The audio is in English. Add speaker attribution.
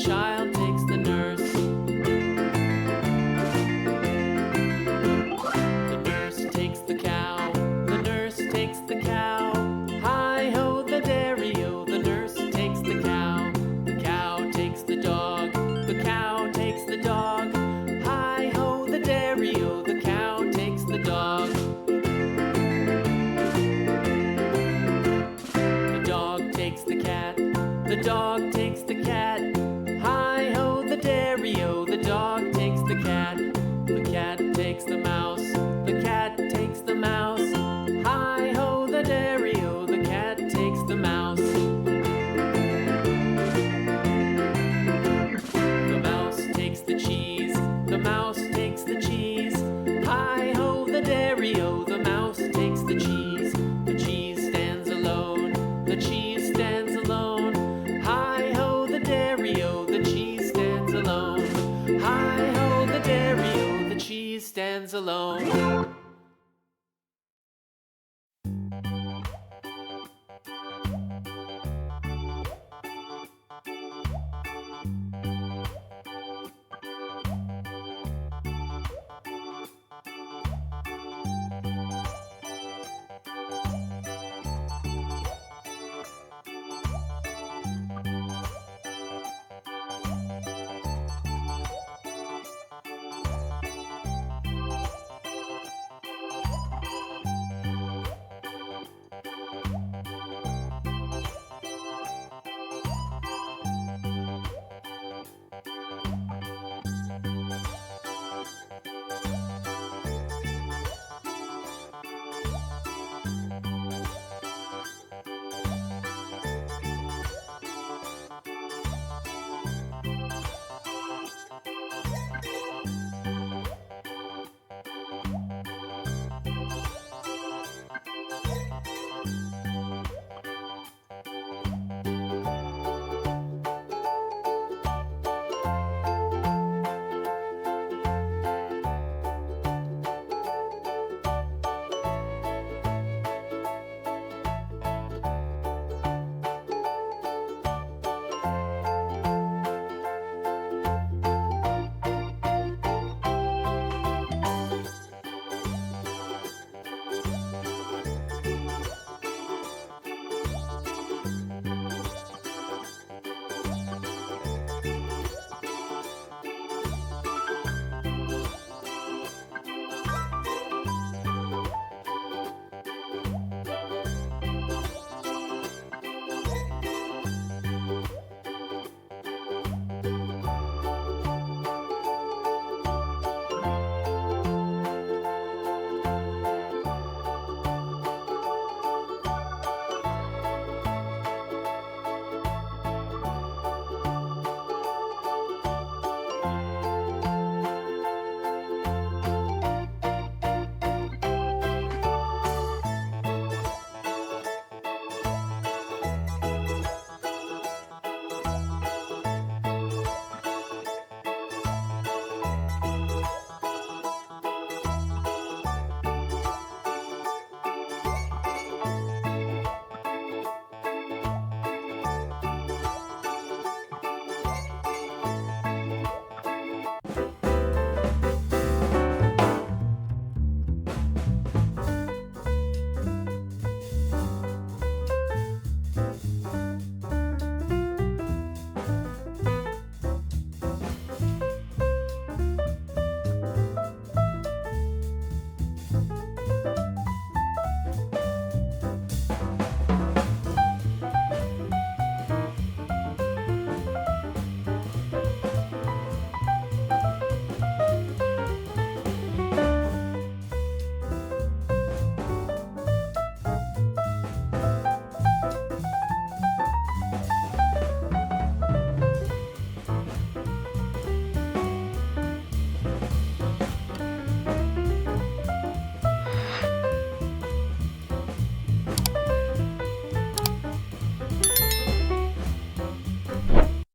Speaker 1: child takes the nurse. The nurse takes the cow. The nurse takes the cow. Hi-ho, the dairy-o. The nurse takes the cow. The cow takes the dog. The cow takes the dog. Hi-ho, the dairy-o. The cow takes the dog. The dog takes the cat. The dog takes the cat. Hi-ho, the dairy-o. The dog takes the cat. The cat takes the mouse. The cat takes the mouse. Hi-ho, the dairy-o. The cat takes the mouse. The mouse takes the cheese. The mouse takes the cheese. Hi-ho, the dairy-o. The mouse takes the cheese. The cheese stands alone. The cheese stands alone. Hi-ho, the dairy-o. The cheese stands alone. Hi-ho, the dairy-o. The cheese stands alone.